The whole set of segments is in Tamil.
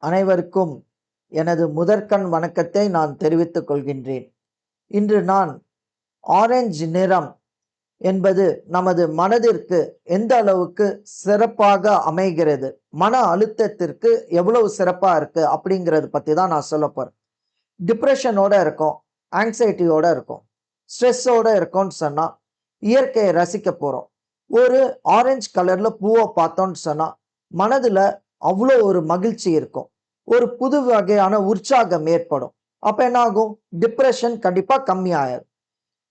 அனைவருக்கும் எனது முதற்கண் வணக்கத்தை நான் தெரிவித்துக் கொள்கின்றேன். இன்று நான் ஆரஞ்சு நிறம் என்பது நமது மனதிற்கு எந்த அளவுக்கு சிறப்பாக அமைகிறது, மன அழுத்தத்திற்கு எவ்வளவு சிறப்பா இருக்கு அப்படிங்கிறது பத்தி தான் நான் சொல்ல போறேன். டிப்ரெஷனோட இருக்கும், ஆங்ஸைட்டியோட இருக்கும், ஸ்ட்ரெஸ்ஸோட இருக்கும்னு சொன்னா இயற்கையை ரசிக்க போறோம். ஒரு ஆரஞ்சு கலர்ல பூவை பார்த்தோம்னு சொன்னா மனதுல அவ்வளோ ஒரு மகிழ்ச்சி இருக்கும், ஒரு புது வகையான உற்சாகம் ஏற்படும். அப்ப என்ன ஆகும்? டிப்ரெஷன் கண்டிப்பா கம்மியாயிரும்.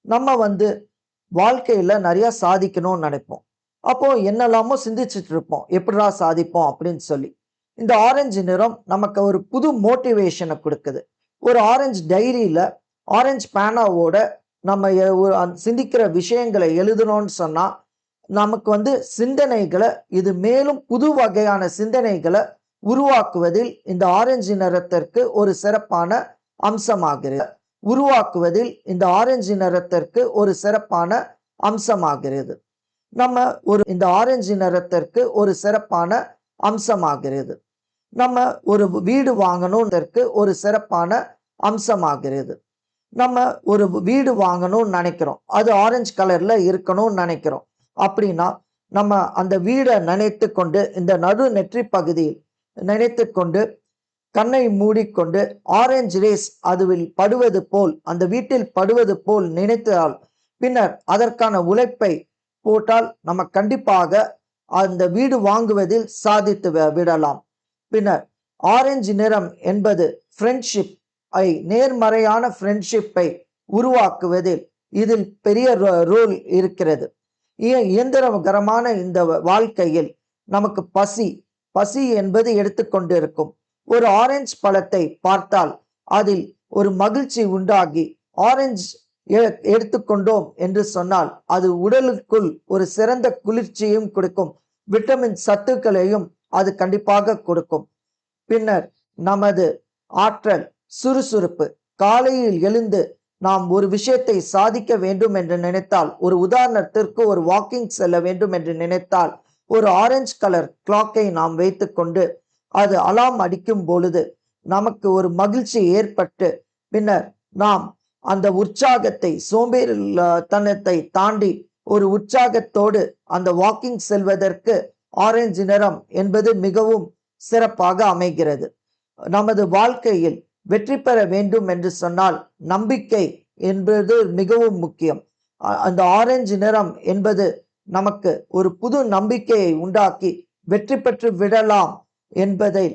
நம்ம வாழ்க்கையில நிறைய சாதிக்கணும்னு நினைப்போம். அப்போ என்னெல்லாமோ சிந்திச்சுட்டு இருப்போம், எப்படிடா சாதிப்போம் அப்படின்னு சொல்லி. இந்த ஆரஞ்சு நிறம் நமக்கு ஒரு புது மோட்டிவேஷனை கொடுக்குது. ஒரு ஆரஞ்சு டைரியில ஆரஞ்சு பேனாவோட நம்ம சிந்திக்கிற விஷயங்களை எழுதணும்னு சொன்னா நமக்கு சிந்தனைகளை, இது மேலும் புது வகையான சிந்தனைகளை உருவாக்குவதில் இந்த ஆரஞ்சு நிறத்திற்கு ஒரு சிறப்பான அம்சமாகிறது. உருவாக்குவதில் இந்த ஆரஞ்சு நிறத்திற்கு ஒரு சிறப்பான அம்சமாகிறது. இந்த ஆரஞ்சு நிறத்திற்கு ஒரு சிறப்பான அம்சமாகிறது. நம்ம ஒரு வீடு வாங்கணும்ன்றதுக்கு ஒரு சிறப்பான அம்சமாகிறது. நம்ம ஒரு வீடு வாங்கணும்னு நினைக்கிறோம், அது ஆரஞ்சு கலர்ல இருக்கணும்னு நினைக்கிறோம். அப்படின்னா நம்ம அந்த வீடை நினைத்து கொண்டு, இந்த நடு நெற்றி பகுதியில் நினைத்து கொண்டு, கண்ணை மூடிக்கொண்டு ஆரஞ்சு ரேஸ் அதுவில் படுவது போல், அந்த வீட்டில் படுவது போல் நினைத்தால், பின்னர் அதற்கான உழைப்பை போட்டால் நம்ம கண்டிப்பாக அந்த வீடு வாங்குவதில் சாதித்து விடலாம். பின்னர் ஆரஞ்சு நிறம் என்பது ஃப்ரெண்ட்ஷிப், நேர்மறையான ஃப்ரெண்ட்ஷிப்பை உருவாக்குவதில் இதில் பெரிய ரோல் இருக்கிறது. இயந்திரகரமான இந்த வாழ்க்கையில் நமக்கு பசி என்பது எடுத்துக்கொண்டிருக்கும். ஒரு ஆரஞ்சு பழத்தை பார்த்தால் அதில் ஒரு மகிழ்ச்சி உண்டாகி ஆரஞ்சு எடுத்துக்கொண்டோம் என்று சொன்னால் அது உடலுக்குள் ஒரு சிறந்த குளிர்ச்சியும் கொடுக்கும், விட்டமின் சத்துக்களையும் அது கண்டிப்பாக கொடுக்கும். பின்னர் நமது ஆற்றல், சுறுசுறுப்பு, காலையில் எழுந்து நாம் ஒரு விஷயத்தை சாதிக்க வேண்டும் என்று நினைத்தால், ஒரு உதாரணத்திற்கு ஒரு வாக்கிங் செல்ல வேண்டும் என்று நினைத்தால், ஒரு ஆரஞ்சு கலர் கிளாக்கை நாம் வைத்துக்கொண்டு அது அலாம் அடிக்கும் பொழுது நமக்கு ஒரு மகிழ்ச்சி ஏற்பட்டு, பின்னர் நாம் அந்த உற்சாகத்தை, சோம்பேறித்தனத்தை தாண்டி ஒரு உற்சாகத்தோடு அந்த வாக்கிங் செல்வதற்கு ஆரஞ்சு நிறம் என்பது மிகவும் சிறப்பாக அமைகிறது. நமது வாழ்க்கையில் வெற்றி பெற வேண்டும் என்று சொன்னால் நம்பிக்கை என்பது மிகவும் முக்கியம். அந்த ஆரஞ்சு நிறம் என்பது நமக்கு ஒரு புது நம்பிக்கையை உண்டாக்கி வெற்றி பெற்று விடலாம் என்பதை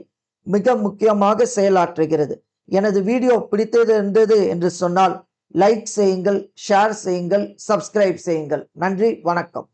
மிக முக்கியமாக செயலாற்றுகிறது. எனது வீடியோ பிடித்திருந்தது என்று சொன்னால் லைக் செய்யுங்கள், ஷேர் செய்யுங்கள், சப்ஸ்கிரைப் செய்யுங்கள். நன்றி, வணக்கம்.